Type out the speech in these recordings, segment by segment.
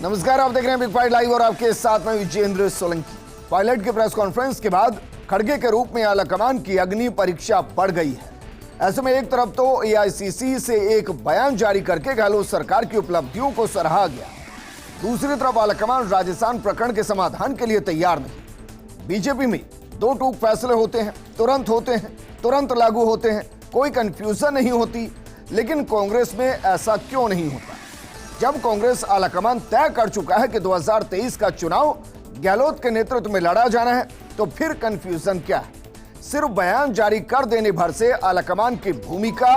नमस्कार, आप देख रहे हैं बिग फाइट लाइव और आपके साथ में विजेंद्र सोलंकी। पायलट की प्रेस कॉन्फ्रेंस के बाद खड़गे के रूप में आलाकमान की अग्नि परीक्षा बढ़ गई है। ऐसे में एक तरफ तो एआईसीसी से एक बयान जारी करके गहलोत सरकार की उपलब्धियों को सराहा गया, दूसरी तरफ आलाकमान राजस्थान प्रकरण के समाधान के लिए तैयार नहीं। बीजेपी में दो टूक फैसले होते हैं, तुरंत लागू होते हैं, कोई कंफ्यूजन नहीं होती। लेकिन कांग्रेस में ऐसा क्यों नहीं होता? जब कांग्रेस आलाकमान तय कर चुका है कि 2023 का चुनाव गहलोत के नेतृत्व में लड़ा जाना है, तो फिर कंफ्यूजन क्या है? सिर्फ बयान जारी कर देने भर से आलाकमान की भूमिका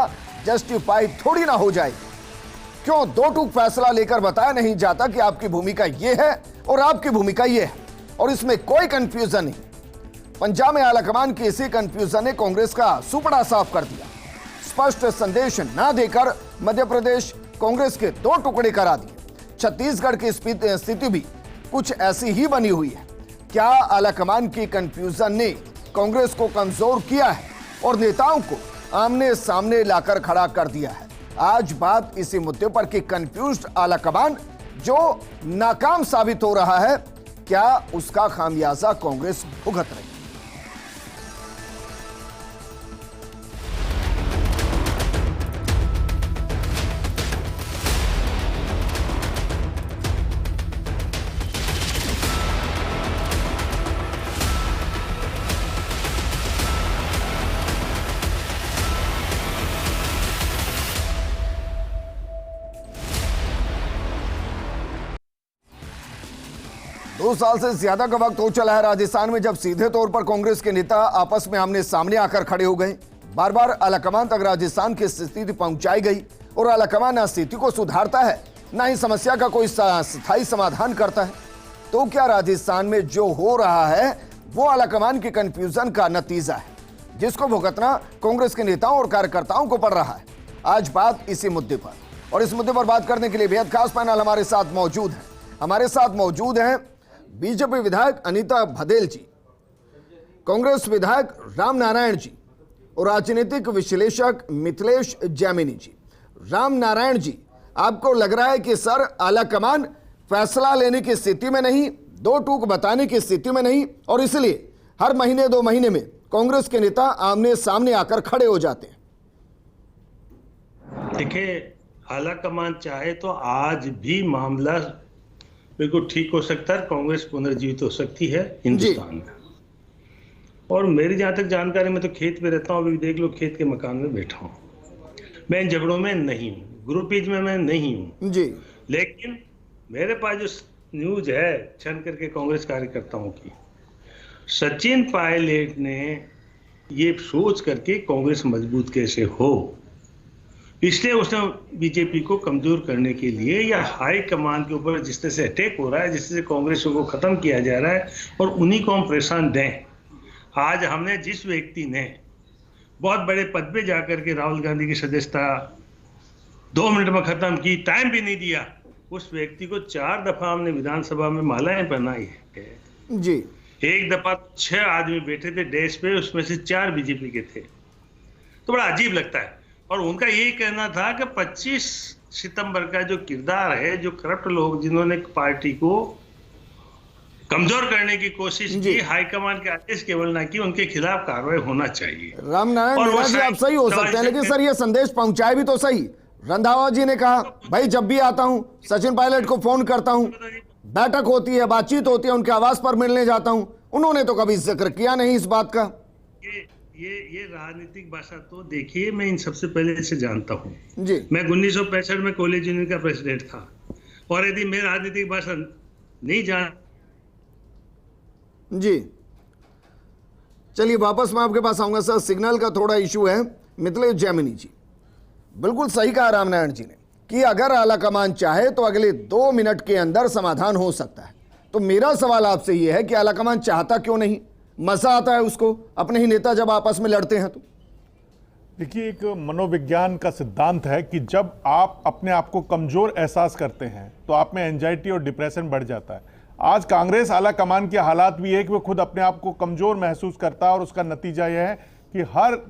जस्टिफाई थोड़ी ना हो जाएगी। क्यों दो टूक फैसला लेकर बताया नहीं जाता कि आपकी भूमिका यह है और आपकी भूमिका यह है, और इसमें कोई कंफ्यूजन नहीं। पंजाब में आलाकमान की इसी कंफ्यूजन ने कांग्रेस का सुपड़ा साफ कर दिया। स्पष्ट संदेश ना देकर मध्य प्रदेश कांग्रेस के दो टुकड़े करा दिए। छत्तीसगढ़ की स्थिति भी कुछ ऐसी ही बनी हुई है। क्या आलाकमान की कंफ्यूजन ने कांग्रेस को कमजोर किया है और नेताओं को आमने सामने लाकर खड़ा कर दिया है? आज बात इसी मुद्दे पर कि कंफ्यूज्ड आलाकमान जो नाकाम साबित हो रहा है, क्या उसका खामियाजा कांग्रेस भुगत रही? 2 साल से ज्यादा का वक्त हो चला है राजस्थान में जब सीधे तौर पर कांग्रेस के नेता आपस में आमने सामने आकर खड़े हो गए। बार बार आलाकमान तक राजस्थान की स्थिति पहुंचाई गई और आलाकमान ना स्थिति को सुधारता है, ना ही समस्या का कोई स्थायी समाधान करता है। तो क्या राजस्थान में जो हो रहा है वो आलाकमान की कंफ्यूजन का नतीजा है, जिसको भुगतना कांग्रेस के नेताओं और कार्यकर्ताओं को पड़ रहा है? आज बात इसी मुद्दे पर, और इस मुद्दे पर बात करने के लिए बेहद खास पैनल हमारे साथ मौजूद है। हमारे साथ मौजूद हैं बीजेपी विधायक अनीता भदेल जी, कांग्रेस विधायक राम नारायण जी और राजनीतिक विश्लेषक मिथिलेश जैमिनी जी। राम नारायण जी, आपको लग रहा है कि सर आलाकमान फैसला लेने की स्थिति में नहीं, दो टूक बताने की स्थिति में नहीं, और इसलिए हर महीने 2 महीने में कांग्रेस के नेता आमने सामने आकर खड़े हो जाते हैं? देखिए, आलाकमान चाहे तो आज भी मामला बिल्कुल ठीक हो सकता है, कांग्रेस पुनर्जीवित हो सकती है हिंदुस्तान में। और मेरी जहां तक जानकारी, मैं तो खेत में रहता हूं, अभी देख लो खेत के मकान में बैठा हूं। मैं इन झगड़ों में नहीं हूं, ग्रुपीज में मैं नहीं हूं जी। लेकिन मेरे पास जो न्यूज है छन करके कांग्रेस कार्यकर्ताओं की, सचिन पायलट ने ये सोच करके कांग्रेस मजबूत कैसे हो, इसलिए उसने बीजेपी को कमजोर करने के लिए या हाई कमान के ऊपर जिस तरह से अटैक हो रहा है, जिससे कांग्रेस को खत्म किया जा रहा है और उन्हीं को हम प्रेशान दें। आज हमने जिस व्यक्ति ने बहुत बड़े पद पे जाकर के राहुल गांधी की सदस्यता 2 मिनट में खत्म की, टाइम भी नहीं दिया, उस व्यक्ति को 4 दफा हमने विधानसभा में मालाएं पहनाई है जी। एक दफा 6 आदमी बैठे थे डेस्क पे, उसमें से 4 बीजेपी के थे। तो बड़ा अजीब लगता है। और उनका यही कहना था कि 25 सितंबर का जो किरदार है, जो करप्ट लोग जिन्होंने पार्टी को कमजोर करने की कोशिश की, हाईकमान के आदेश केवल ना की, उनके खिलाफ कार्रवाई होना चाहिए। राम नारायण जी, आप सही हो सकते हैं, लेकिन सर ये संदेश पहुंचाए भी तो सही। रंधावा जी ने कहा भाई जब भी आता हूं सचिन पायलट को फोन करता हूं, बैठक होती है, बातचीत होती है, उनके आवास पर मिलने जाता हूं, उन्होंने तो कभी जिक्र किया नहीं इस बात का। ये राजनीतिक भाषा तो देखिए, मैं इन सबसे पहले से जानता हूँ जी। मैं 1965 में कॉलेज यूनियन का प्रेसिडेंट था, और यदि मैं राजनीतिक भाषा नहीं जान जी। चलिए वापस मैं आपके पास आऊंगा सर, सिग्नल का थोड़ा इशू है। मिथिलेश जैमिनी जी, बिल्कुल सही कहा राम नारायण जी ने कि अगर आलाकमान चाहे तो अगले 2 मिनट के अंदर समाधान हो सकता है। तो मेरा सवाल आपसे यह है कि आलाकमान चाहता क्यों नहीं? मजा आता है उसको अपने ही नेता जब आपस में लड़ते हैं तो? देखिए, एक मनोविज्ञान का सिद्धांत है कि जब आप अपने आप को कमजोर एहसास करते हैं तो आप में एंजाइटी और डिप्रेशन बढ़ जाता है। आज कांग्रेस आलाकमान के हालात भी है कि वो खुद अपने आप को कमजोर महसूस करता है, और उसका नतीजा यह है कि हर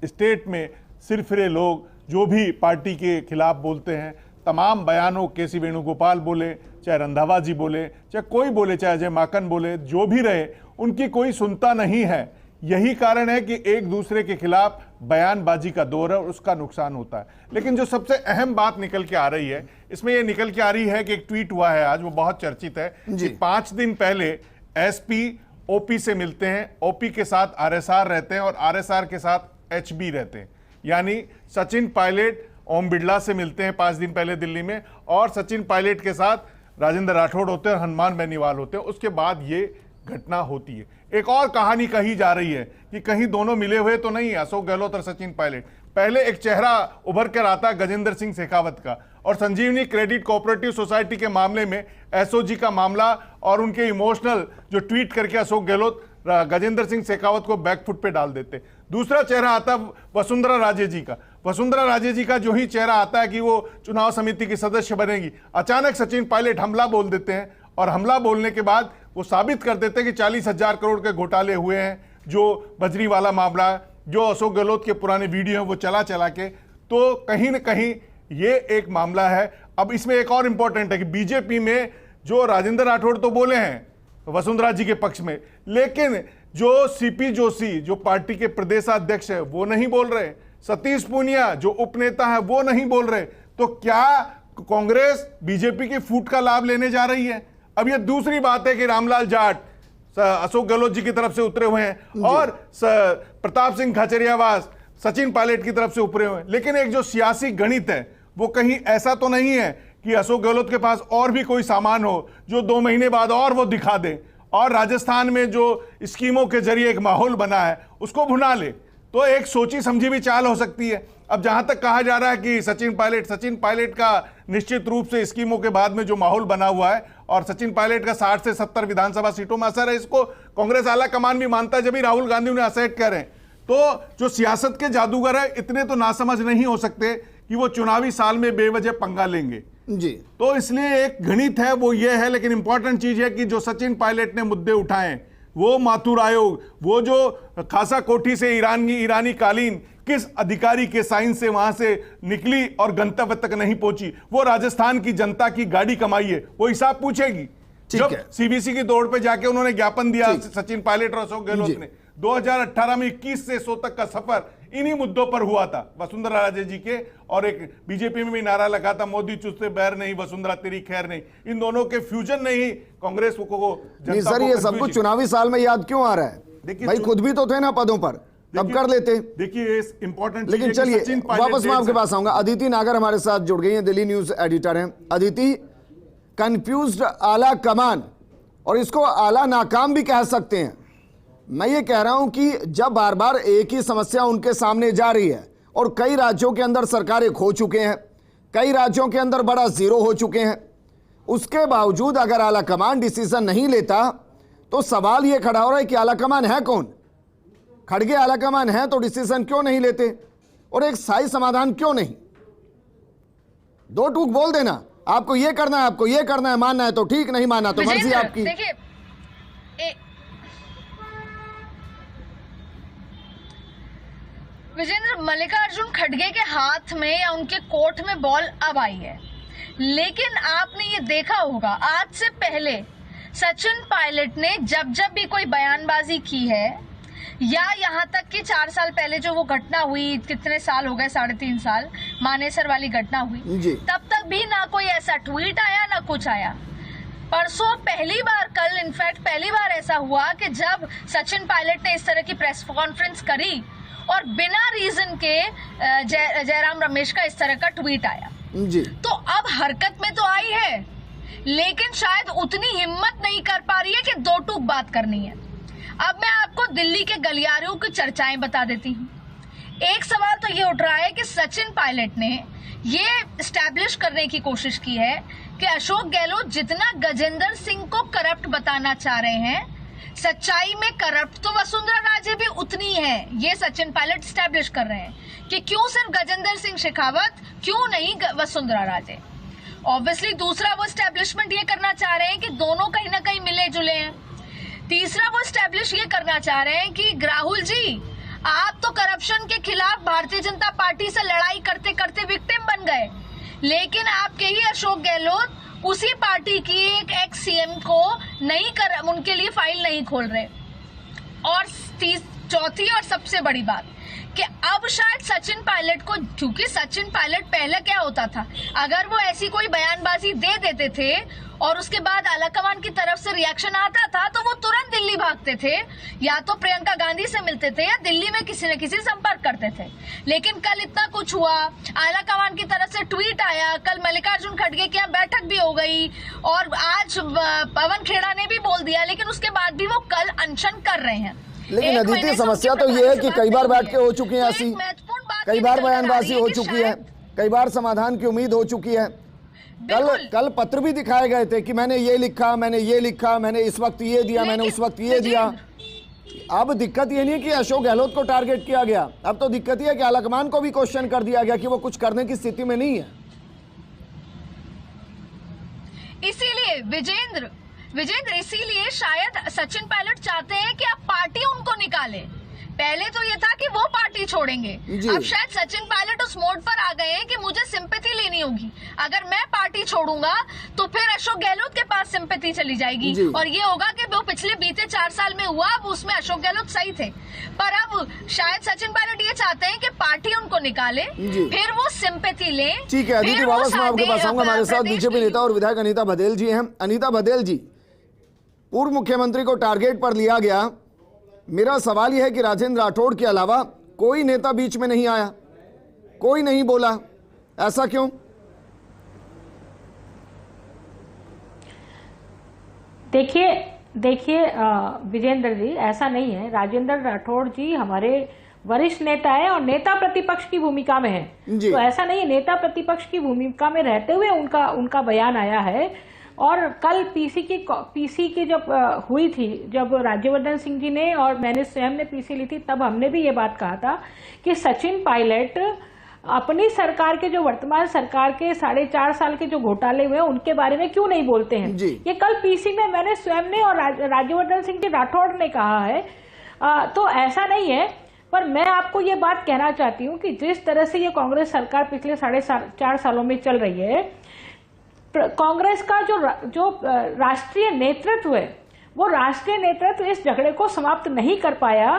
स्टेट में सिरफिरे लोग जो भी पार्टी के खिलाफ बोलते हैं तमाम बयानों, केसी वेणुगोपाल बोले, चाहे रंधावा जी बोले, चाहे कोई बोले, चाहे अजय माकन बोले, जो भी रहे, उनकी कोई सुनता नहीं है। यही कारण है कि एक दूसरे के खिलाफ बयानबाजी का दौर है और उसका नुकसान होता है। लेकिन जो सबसे अहम बात निकल के आ रही है, इसमें यह निकल के आ रही है कि एक ट्वीट हुआ है आज, वो बहुत चर्चित है कि 5 दिन पहले एसपी ओपी से मिलते हैं, ओपी के साथ आरएसआर रहते हैं और आरएसआर के साथ एचबी रहते हैं। यानी सचिन पायलट ओम बिड़ला से मिलते हैं 5 दिन पहले दिल्ली में, और सचिन पायलट के साथ राजेंद्र राठौड़ होते हैं और हनुमान बेनीवाल होते हैं। उसके बाद ये घटना होती है। एक और कहानी कही जा रही है कि कहीं दोनों मिले हुए तो नहीं है, अशोक गहलोत और सचिन पायलट। पहले एक चेहरा उभर कर आता गजेंद्र सिंह शेखावत का, और संजीवनी क्रेडिट कोऑपरेटिव सोसाइटी के मामले में एसओजी का मामला और उनके इमोशनल जो ट्वीट करके अशोक गहलोत गजेंद्र सिंह शेखावत को बैकफुट पे डाल देते। दूसरा चेहरा आता वसुंधरा राजे जी का। वसुंधरा राजे जी का जो ही चेहरा आता है कि वो चुनाव समिति की सदस्य बनेगी, अचानक सचिन पायलट हमला बोल देते हैं, और हमला बोलने के बाद वो साबित कर देते हैं कि 40,000 करोड़ के घोटाले हुए हैं, जो बजरी वाला मामला, जो अशोक गहलोत के पुराने वीडियो हैं वो चला के, तो कहीं ना कहीं ये एक मामला है। अब इसमें एक और इंपॉर्टेंट है कि बीजेपी में जो राजेंद्र राठौड़ तो बोले हैं वसुंधरा जी के पक्ष में, लेकिन जो सीपी जोशी जो पार्टी के प्रदेशाध्यक्ष है वो नहीं बोल रहे, सतीश पूनिया जो उपनेता है वो नहीं बोल रहे। तो क्या कांग्रेस बीजेपी की फूट का लाभ लेने जा रही है? अब ये दूसरी बात है कि रामलाल जाट अशोक गहलोत जी की तरफ से उतरे हुए हैं और प्रताप सिंह खाचरियावास सचिन पायलट की तरफ से उतरे हुए हैं, लेकिन एक जो सियासी गणित है वो कहीं ऐसा तो नहीं है कि अशोक गहलोत के पास और भी कोई सामान हो जो 2 महीने बाद और वो दिखा दे, और राजस्थान में जो स्कीमों के जरिए एक माहौल बना है उसको भुना ले। तो एक सोची समझी भी चाल हो सकती है। अब जहां तक कहा जा रहा है कि सचिन पायलट का निश्चित रूप से स्कीमों के बाद में जो माहौल बना हुआ है और सचिन पायलट का 60 से 70 विधानसभा सीटों में असर है, इसको कांग्रेस आला कमान भी मानता है, जब भी राहुल गांधी उन्हें असेट कर रहे हैं। तो जो सियासत के जादूगर है इतने तो नासमझ नहीं हो सकते कि वो चुनावी साल में बेवजह पंगा लेंगे जी। तो इसलिए एक गणित है वो ये है। लेकिन इंपॉर्टेंट चीज है कि जो सचिन पायलट ने मुद्दे उठाए, वो माथुर आयोग, वो जो खासा कोठी से ईरानी कालीन किस अधिकारी के साइन से वहां से निकली और गंतव्य तक नहीं पहुंची, वो राजस्थान की जनता की गाड़ी कमाई है, वो हिसाब पूछेगी। जब सीबीसी की दौड़ पे जाके उन्होंने ज्ञापन दिया सचिन पायलट और अशोक गहलोत ने 2018 में 21 से 100 तक का सफर इन्हीं मुद्दों पर हुआ था वसुंधरा राजे जी के, और एक बीजेपी में भी नारा लगा था मोदी चुस्ते बैर नहीं, वसुंधरा तेरी खैर नहीं। इन दोनों के फ्यूजन ने ही कांग्रेस को जनता सर ये सब कुछ चुनावी साल में याद क्यों आ रहा है? देखिए भाई खुद भी तो थे ना पदों पर, तब कर लेते। देखिए इंपॉर्टेंट, लेकिन चलिए वापस मैं आपके पास आऊंगा। अदिति नागर हमारे साथ जुड़ गई हैं, दिल्ली न्यूज एडिटर हैं। अदिति, कंफ्यूज्ड आला कमान, और इसको आला नाकाम भी कह सकते हैं। मैं ये कह रहा हूं कि जब बार बार एक ही समस्या उनके सामने जा रही है और कई राज्यों के अंदर सरकारें खो चुके हैं, कई राज्यों के अंदर बड़ा जीरो हो चुके हैं, उसके बावजूद अगर आला कमान डिसीजन नहीं लेता तो सवाल ये खड़ा हो रहा है कि आला कमान है कौन? खड़गे आला कमान है तो डिसीजन क्यों नहीं लेते, और एक स्थायी समाधान क्यों नहीं? 2 टूक बोल देना, आपको ये करना है, आपको ये करना है, मानना है तो ठीक, नहीं मानना तो मर्जी आपकी। विजेंद्र, मल्लिकार्जुन खड़गे के हाथ में या उनके कोर्ट में बॉल अब आई है, लेकिन आपने ये देखा होगा आज से पहले सचिन पायलट ने जब भी कोई बयानबाजी की है, या यहाँ तक कि 4 साल पहले जो वो घटना हुई, कितने साल हो गए, 3.5 साल, मानेसर वाली घटना हुई, तब तक भी ना कोई ऐसा ट्वीट आया ना कुछ आया। परसों पहली बार, कल इनफैक्ट पहली बार ऐसा हुआ कि जब सचिन पायलट ने इस तरह की प्रेस कॉन्फ्रेंस करी और बिना रीजन के जयराम रमेश का इस तरह का ट्वीट आया जी। तो अब हरकत में तो आई है, लेकिन शायद उतनी हिम्मत नहीं कर पा रही है कि 2 टूक बात करनी है। अब मैं आपको दिल्ली के गलियारों की चर्चाएं बता देती हूँ। एक सवाल तो ये उठ रहा है कि सचिन पायलट ने ये एस्टैब्लिश करने की कोशिश की है कि अशोक गहलोत जितना गजेंद्र सिंह को करप्ट बताना चाह रहे हैं, सच्चाई में करप्ट तो वसुंधरा राजे भी उतनी है। ये सचिन पायलट एस्टैब्लिश कर रहे हैं कि क्यों सिर्फ गजेंद्र सिंह शेखावत, क्यों नहीं वसुंधरा राजे। ऑब्वियसली दूसरा वो एस्टैब्लिशमेंट ये करना चाह रहे हैं कि दोनों कहीं ना कहीं मिले जुले हैं। तीसरा वो एस्टैब्लिश ये करना चाह रहे हैं कि राहुल जी, आप तो करप्शन के खिलाफ भारतीय जनता पार्टी से लड़ाई करते करते विक्टिम बन गए, लेकिन आपके ही अशोक गहलोत उसी पार्टी की एक एक्स सीएम को नहीं कर, उनके लिए फाइल नहीं खोल रहे। और चौथी और सबसे बड़ी बात कि अब शायद सचिन पायलट को, क्योंकि सचिन पायलट पहले क्या होता था, अगर वो ऐसी कोई बयानबाजी दे देते थे और उसके बाद आलाकमान की तरफ से रिएक्शन आता था तो वो तुरंत दिल्ली भागते थे, या तो प्रियंका गांधी से मिलते थे या दिल्ली में किसी न किसी संपर्क करते थे। लेकिन कल इतना कुछ हुआ, आलाकमान की तरफ से ट्वीट आया, कल मल्लिकार्जुन खड़गे की यहाँ बैठक भी हो गई और आज पवन खेड़ा ने भी बोल दिया, लेकिन उसके बाद भी वो कल अनशन कर रहे हैं। लेकिन अदिति, समस्या तो ये है कि कई बार बैठ के हो चुकी है ऐसी, कई बार बयानबाजी हो चुकी है, कई बार समाधान की उम्मीद हो चुकी है। कल पत्र भी दिखाए गए थे कि मैंने ये लिखा, मैंने ये लिखा, मैंने इस वक्त ये दिया, मैंने उस वक्त ये दिया। अब दिक्कत ये नहीं है कि अशोक गहलोत को टारगेट किया गया, अब तो दिक्कत ये है कि आलाकमान को भी क्वेश्चन कर दिया गया कि वो कुछ करने की स्थिति में नहीं है। इसीलिए विजेंद्र इसीलिए शायद सचिन पायलट चाहते हैं कि अब पार्टी उनको निकाले। पहले तो ये था कि वो पार्टी छोड़ेंगे, अब शायद सचिन पायलट उस मोड पर आ गए हैं कि मुझे सिंपैथी लेनी होगी। अगर मैं पार्टी छोड़ूंगा तो फिर अशोक गहलोत के पास सिंपैथी चली जाएगी और ये होगा कि वो पिछले बीते 4 साल में हुआ, अब उसमें अशोक गहलोत सही थे। पर अब शायद सचिन पायलट ये चाहते हैं कि पार्टी उनको निकाले, फिर वो सिंपैथी ले। ठीक है अदिति, वापस मैं आपके पास आऊंगा। हमारे साथ बीजेपी नेता और विधायक अनीता बघेल जी हैं। अनीता बघेल जी, पूर्व मुख्यमंत्री को टारगेट पर लिया गया, मेरा सवाल यह है कि राजेंद्र राठौड़ के अलावा कोई नेता बीच में नहीं आया, कोई नहीं बोला, ऐसा क्यों? देखिए विजेंद्र जी, ऐसा नहीं है। राजेंद्र राठौड़ जी हमारे वरिष्ठ नेता है और नेता प्रतिपक्ष की भूमिका में है, तो ऐसा नहीं है, नेता प्रतिपक्ष की भूमिका में रहते हुए उनका बयान आया है। और कल पीसी की जब हुई थी, जब राज्यवर्धन सिंह जी ने और मैंने स्वयं ने पीसी ली थी, तब हमने भी ये बात कहा था कि सचिन पायलट अपनी सरकार के, जो वर्तमान सरकार के 4.5 साल के जो घोटाले हुए हैं उनके बारे में क्यों नहीं बोलते हैं। ये कल पीसी में मैंने स्वयं ने और राज्यवर्धन सिंह जी राठौड़ ने कहा है। तो ऐसा नहीं है, पर मैं आपको ये बात कहना चाहती हूँ कि जिस तरह से ये कांग्रेस सरकार पिछले 4.5 सालों में चल रही है, कांग्रेस का जो राष्ट्रीय नेतृत्व है, वो राष्ट्रीय नेतृत्व इस झगड़े को समाप्त नहीं कर पाया।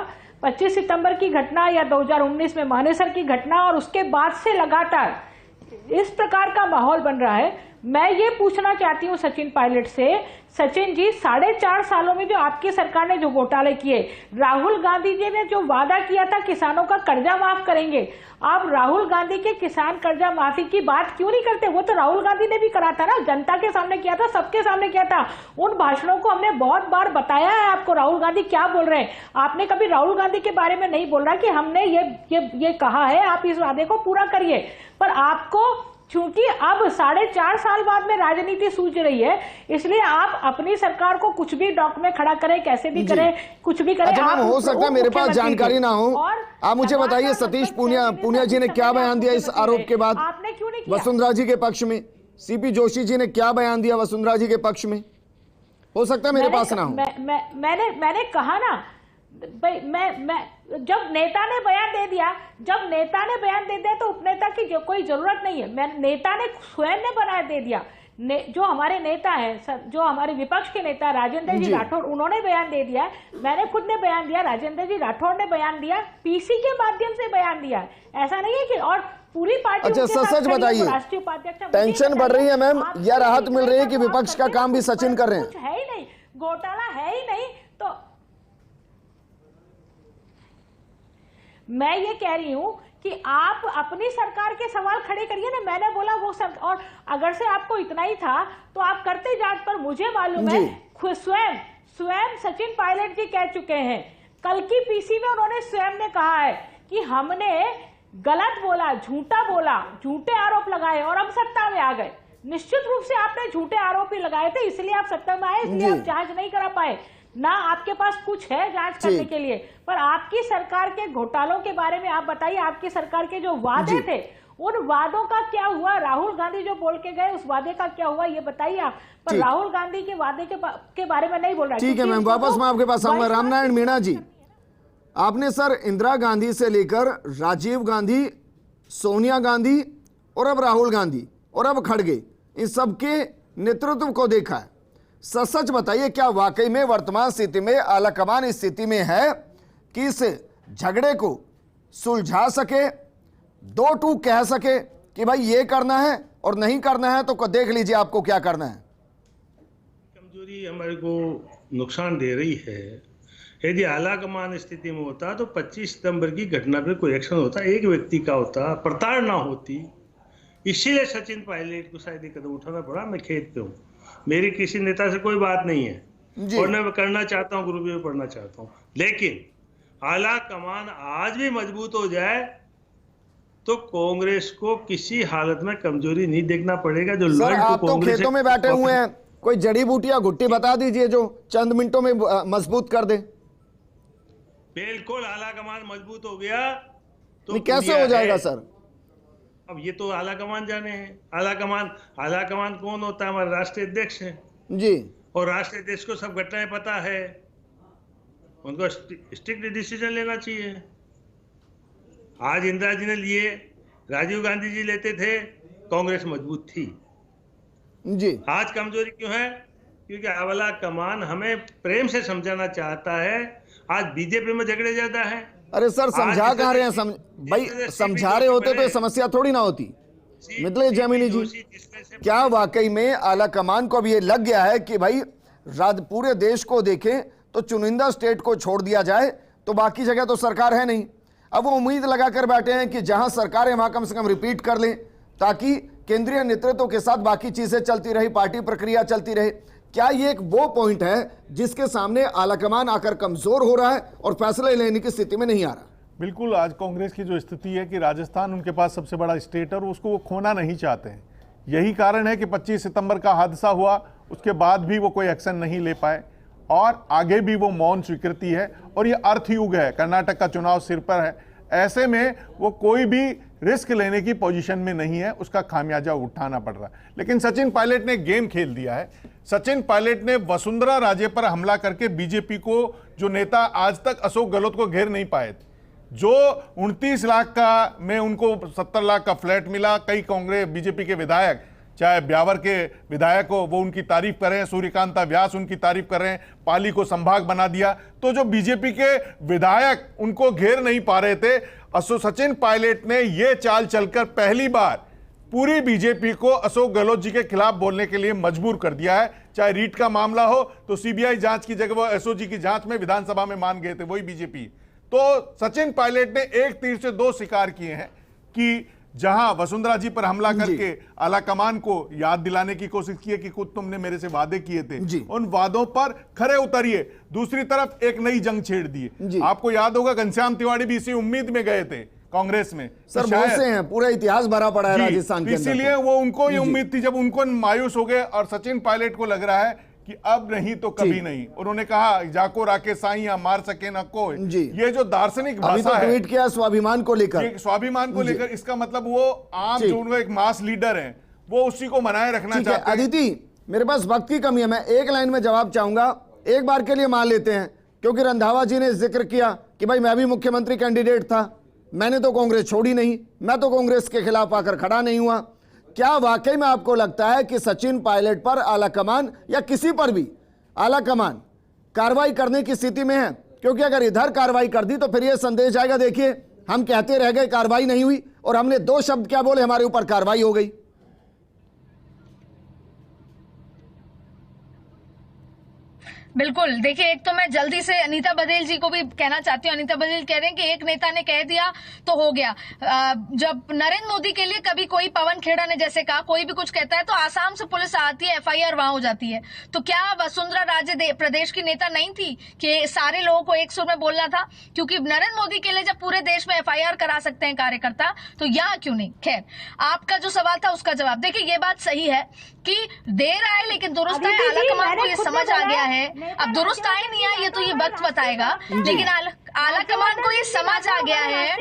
25 सितंबर की घटना या 2019 में मानेसर की घटना और उसके बाद से लगातार इस प्रकार का माहौल बन रहा है। मैं ये पूछना चाहती हूँ सचिन पायलट से, सचिन जी 4.5 सालों में जो आपकी सरकार ने जो घोटाले किए, राहुल गांधी जी ने जो वादा किया था किसानों का कर्जा माफ करेंगे, आप राहुल गांधी के किसान कर्जा माफी की बात क्यों नहीं करते? वो तो राहुल गांधी ने भी करा था ना, जनता के सामने किया था, सबके सामने किया था। उन भाषणों को हमने बहुत बार बताया है आपको राहुल गांधी क्या बोल रहे हैं। आपने कभी राहुल गांधी के बारे में नहीं बोल रहा कि हमने ये कहा है, आप इस वादे को पूरा करिए। पर आपको क्योंकि अब 4.5 साल बाद में राजनीति सूझ रही है, इसलिए आप अपनी सरकार को कुछ भी डॉक में खड़ा करें, कैसे भी करें, कुछ भी करें। अच्छा, हो सकता है मेरे पास जानकारी ना हो, आप मुझे बताइए सतीश पूनिया जी ने क्या बयान दिया इस आरोप के बाद? आपने क्यों नहीं किया? वसुंधरा जी के पक्ष में सीपी जोशी जी ने क्या बयान दिया वसुंधरा जी के पक्ष में? हो सकता है मेरे पास ना हो। मैंने कहा ना भाई, मैं जब नेता ने बयान दे दिया, तो उपनेता की कोई जरूरत नहीं है। नेता ने स्वयं ने बयान दे दिया। जो हमारे नेता हैं, जो हमारे विपक्ष के नेता राजेंद्र जी राठौड़, उन्होंने बयान दे दिया। मैंने खुद ने बयान दिया, राजेंद्र जी राठौड़ ने बयान दिया, पीसी के माध्यम से बयान दिया। ऐसा नहीं है कि और पूरी पार्टी। अच्छा, सच बताइए, राष्ट्रीय उपाध्यक्ष टेंशन बढ़ रही है मैम या राहत मिल रही है कि विपक्ष का काम भी सचिन कर रहे हैं? कुछ है ही नहीं, घोटाला है ही नहीं। तो मैं ये कह रही हूं कि आप अपनी सरकार के सवाल खड़े करिए ना। मैंने बोला वो सब, और अगर से आपको इतना ही था तो आप करते जांच। पर मुझे मालूम है, स्वयं सचिन पायलट जी कह चुके हैं, कल की पीसी में उन्होंने स्वयं ने कहा है कि हमने गलत बोला, झूठा बोला, झूठे आरोप लगाए और हम सत्ता में आ गए। निश्चित रूप से आपने झूठे आरोप ही लगाए थे, इसलिए आप सत्ता में आए, इसलिए आप जांच नहीं करा पाए ना, आपके पास कुछ है जांच करने के लिए। पर आपकी सरकार के घोटालों के बारे में आप बताइए, आपकी सरकार के जो वादे थे, उन वादों का क्या हुआ? राहुल गांधी जो बोल के गए, उस वादे का क्या हुआ ये बताइए आप। पर राहुल गांधी के वादे के बारे में नहीं बोल रहा। ठीक है मैम, वापस मैं आपके पास आऊंगा। रामनारायण मीणा जी, आपने सर इंदिरा गांधी से लेकर राजीव गांधी, सोनिया गांधी और अब राहुल गांधी और अब खड़गे, इन सबके नेतृत्व को देखा है, सच सच बताइए क्या वाकई में वर्तमान स्थिति में आलाकमान इस स्थिति में है कि इस झगड़े को सुलझा सके, दो टूक कह सके कि भाई ये करना है और नहीं करना है तो देख लीजिए आपको क्या करना है? कमजोरी हमारे को नुकसान दे रही है। यदि आलाकमान स्थिति में होता तो 25 सितंबर की घटना पे कोई एक्शन होता, एक व्यक्ति का होता, प्रताड़ना होती। इसीलिए सचिन पायलट को शायद ये कदम उठाना पड़ा। मैं खेत पे हूँ, मेरी किसी नेता से कोई बात नहीं है और मैं करना चाहता हूँ, ग्रुप में पढ़ना चाहता हूँ, लेकिन आलाकमान आज भी मजबूत हो जाए तो कांग्रेस को किसी हालत में कमजोरी नहीं देखना पड़ेगा। जो सर आप तो खेतों में बैठे हुए हैं, कोई जड़ी बूटी या घुट्टी बता दीजिए जो चंद मिनटों में मजबूत कर दे। बिल्कुल, आलाकमान मजबूत हो गया तो कैसे हो जाएगा सर? अब ये तो आलाकमान जाने हैं। आलाकमान कौन होता है? हमारे राष्ट्रीय अध्यक्ष हैं जी, और राष्ट्रीय अध्यक्ष को सब घटनाएं पता है, उनको स्ट्रिक्ट डिसीजन लेना चाहिए। आज इंदिरा जी ने लिए, राजीव गांधी जी लेते थे, कांग्रेस मजबूत थी जी। आज कमजोरी क्यों है? क्योंकि आलाकमान हमें प्रेम से समझाना चाहता है। आज बीजेपी में झगड़े ज्यादा है। अरे सर समझा कहाँ रहे हैं? भाई समझा रहे होते तो ये समस्या थोड़ी ना होती। मिथिलेश जैमिनी जी, क्या वाकई में आलाकमान को अब ये लग गया है कि भाई पूरे देश को देखें तो चुनिंदा स्टेट को छोड़ दिया जाए तो बाकी जगह तो सरकार है नहीं। अब वो उम्मीद लगाकर बैठे हैं कि जहां सरकार है वहां कम से कम रिपीट कर लें ताकि केंद्रीय नेतृत्व के साथ बाकी चीजें चलती रही, पार्टी प्रक्रिया चलती रहे। क्या ये एक वो पॉइंट है जिसके सामने आलाकमान आकर कमजोर हो रहा है और फैसले लेने की स्थिति में नहीं आ रहा? बिल्कुल, आज कांग्रेस की जो स्थिति है कि राजस्थान उनके पास सबसे बड़ा स्टेट है और उसको वो खोना नहीं चाहते हैं। यही कारण है कि 25 सितंबर का हादसा हुआ, उसके बाद भी वो कोई एक्शन नहीं ले पाए और आगे भी वो मौन स्वीकृति है और ये अर्थयुग है, कर्नाटक का चुनाव सिर पर है। ऐसे में वो कोई भी रिस्क लेने की पोजीशन में नहीं है, उसका खामियाजा उठाना पड़ रहा है। लेकिन सचिन पायलट ने गेम खेल दिया है। सचिन पायलट ने वसुंधरा राजे पर हमला करके बीजेपी को, जो नेता आज तक अशोक गहलोत को घेर नहीं पाए थे, जो 29 लाख का में उनको 70 लाख का फ्लैट मिला, कई कांग्रेस बीजेपी के विधायक, चाहे ब्यावर के विधायक हो, वो उनकी तारीफ कर रहे हैं, सूर्यकांता व्यास उनकी तारीफ कर रहे हैं, पाली को संभाग बना दिया। तो जो बीजेपी के विधायक उनको घेर नहीं पा रहे थे, सचिन पायलट ने ये चाल चलकर पहली बार पूरी बीजेपी को अशोक गहलोत जी के खिलाफ बोलने के लिए मजबूर कर दिया है। चाहे रीट का मामला हो तो सीबीआई जांच की जगह वो एसओजी की जांच में विधानसभा में मान गए थे वही बीजेपी। तो सचिन पायलट ने एक तीर से दो शिकार किए हैं कि जहां वसुंधरा जी पर हमला करके आलाकमान को याद दिलाने की कोशिश की है कि खुद तुमने मेरे से वादे किए थे, उन वादों पर खरे उतरिए। दूसरी तरफ एक नई जंग छेड़ दी। आपको याद होगा घनश्याम तिवारी भी इसी उम्मीद में गए थे कांग्रेस में, सर बहुत से हैं, पूरा इतिहास भरा पड़ा है राजस्थान के अंदर। इसीलिए वो उनको ये उम्मीद थी, जब उनको मायूस हो गए और सचिन पायलट को लग रहा है कि अब नहीं तो कभी नहीं। उन्होंने कहा जाको राके साईं मार सके ना कोई। ये जो दार्शनिक भाषा है, ट्वीट किया स्वाभिमान को लेकर, स्वाभिमान को लेकर, इसका मतलब वो आम जो उनको एक मास लीडर हैं वो उसी को बनाए रखना चाहते हैं। अदिति, मेरे पास वक्त की कमी है, मैं एक लाइन में जवाब चाहूंगा, एक बार के लिए मान लेते हैं, क्योंकि रंधावा जी ने जिक्र किया कि भाई मैं भी मुख्यमंत्री कैंडिडेट था, मैंने तो कांग्रेस छोड़ी नहीं, मैं तो कांग्रेस के खिलाफ आकर खड़ा नहीं हुआ। क्या वाकई में आपको लगता है कि सचिन पायलट पर आलाकमान या किसी पर भी आलाकमान कार्रवाई करने की स्थिति में है? क्योंकि अगर इधर कार्रवाई कर दी तो फिर यह संदेश जाएगा, देखिए हम कहते रह गए कार्रवाई नहीं हुई और हमने दो शब्द क्या बोले, हमारे ऊपर कार्रवाई हो गई। बिल्कुल, देखिए एक तो मैं जल्दी से अनीता बघेल जी को भी कहना चाहती हूँ। अनीता बघेल कह रहे हैं कि एक नेता ने कह दिया तो हो गया। जब नरेंद्र मोदी के लिए कभी कोई, पवन खेड़ा ने जैसे कहा, कोई भी कुछ कहता है तो आसाम से पुलिस आती है, एफआईआर वहां हो जाती है। तो क्या वसुंधरा राजे प्रदेश की नेता नहीं थी कि सारे लोगों को एक सुर में बोलना था? क्योंकि नरेंद्र मोदी के लिए जब पूरे देश में एफआईआर करा सकते हैं कार्यकर्ता, तो यहाँ क्यों नहीं? खैर, आपका जो सवाल था उसका जवाब, देखिए ये बात सही है कि देर आए लेकिन दुरुस्त आए। आलाकमान को ये समझ आ गया है, अब दुरुस्त आए नहीं आए ये तो ये वक्त बताएगा, लेकिन आलाकमान को ये समझ आ गया है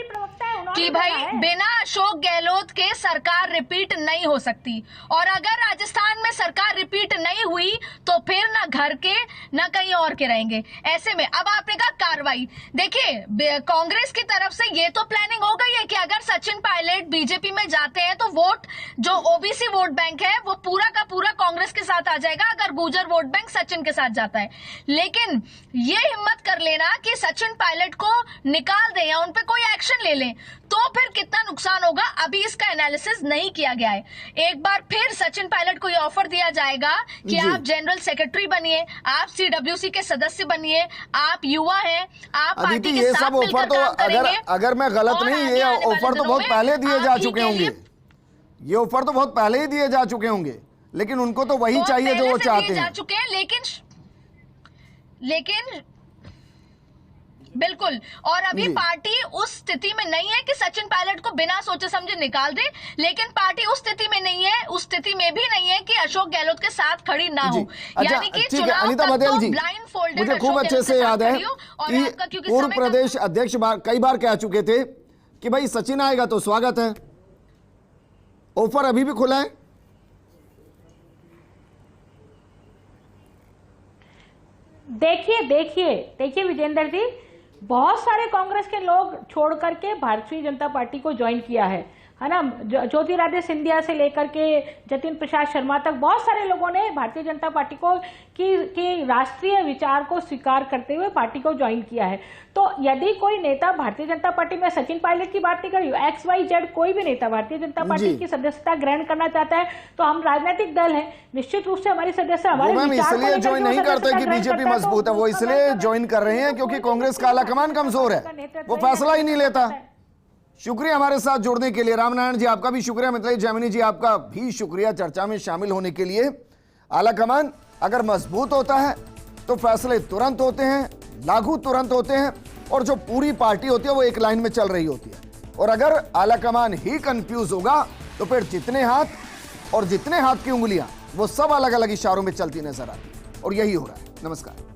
कि भाई बिना अशोक गहलोत के सरकार रिपीट नहीं हो सकती। और अगर राजस्थान में सरकार रिपीट नहीं हुई तो फिर ना घर के ना कहीं और के रहेंगे। ऐसे में अब आपने कहा कार्रवाई, देखिए कांग्रेस की तरफ से ये तो प्लानिंग हो गई है कि अगर सचिन पायलट बीजेपी में जाते हैं तो वोट जो ओबीसी वोट बैंक है वो पूरा का पूरा कांग्रेस के साथ आ जाएगा अगर गुर्जर वोट बैंक सचिन के साथ जाता है। लेकिन ये हिम्मत कर लेना कि सचिन पायलट को निकाल दें या उन पे कोई एक्शन ले लें, तो फिर कितना नुकसान होगा अभी इसका एनालिसिस नहीं किया गया है। एक बार फिर सचिन पायलट को ये ऑफर दिया जाएगा कि आप जनरल सेक्रेटरी बनिए, आप सीडब्ल्यूसी के सदस्य बनिए, आप युवा हैं, आप पार्टी के साथ मिलकर काम करेंगे। अगर मैं गलत नहीं, ये ऑफर तो बहुत पहले दिए जा चुके होंगे, ये ऑफर तो बहुत पहले ही दिए जा चुके होंगे, लेकिन उनको तो वही चाहिए जो वो चाहते हैं। चुके हैं लेकिन बिल्कुल, और अभी पार्टी उस स्थिति में नहीं है कि सचिन पायलट को बिना सोचे समझे निकाल दे, लेकिन पार्टी उस स्थिति में नहीं है, उस स्थिति में भी नहीं है कि अशोक गहलोत के साथ खड़ी ना हो। यानी कि ठीक है अनीता बघेल जी, मुझे खूब अच्छे से याद है कि पूर्व प्रदेश अध्यक्ष कई बार कह चुके थे कि भाई सचिन आएगा तो स्वागत है। ऑफर अभी भी खुला है। देखिए विजेंद्र जी, बहुत सारे कांग्रेस के लोग छोड़ करके भारतीय जनता पार्टी को ज्वाइन किया है ना। ज्योतिरादित्य सिंधिया से लेकर के जतिन प्रसाद शर्मा तक बहुत सारे लोगों ने भारतीय जनता पार्टी को की राष्ट्रीय विचार को स्वीकार करते हुए पार्टी को ज्वाइन किया है। तो यदि कोई नेता भारतीय जनता पार्टी में सचिन पायलट की बात नहीं कर रही, XYZ कोई भी नेता भारतीय जनता पार्टी की सदस्यता ग्रहण करना चाहता है तो हम राजनीतिक दल है, निश्चित रूप से हमारी सदस्य हमारे इसलिए ज्वाइन नहीं करते कि बीजेपी मजबूत है, वो इसलिए ज्वाइन कर रहे हैं क्योंकि कांग्रेस का आलाकमान कमजोर है, वो फैसला ही नहीं लेता। शुक्रिया हमारे साथ जुड़ने के लिए। रामनारायण जी आपका भी शुक्रिया, मिताली जैमिनी जी आपका भी शुक्रिया चर्चा में शामिल होने के लिए। आलाकमान अगर मजबूत होता है तो फैसले तुरंत होते हैं, लागू तुरंत होते हैं, और जो पूरी पार्टी होती है वो एक लाइन में चल रही होती है। और अगर आलाकमान ही कंफ्यूज होगा तो फिर जितने हाथ और जितने हाथ की उंगलियां वो सब अलग अलग इशारों में चलती नजर आती, और यही हो रहा है। नमस्कार।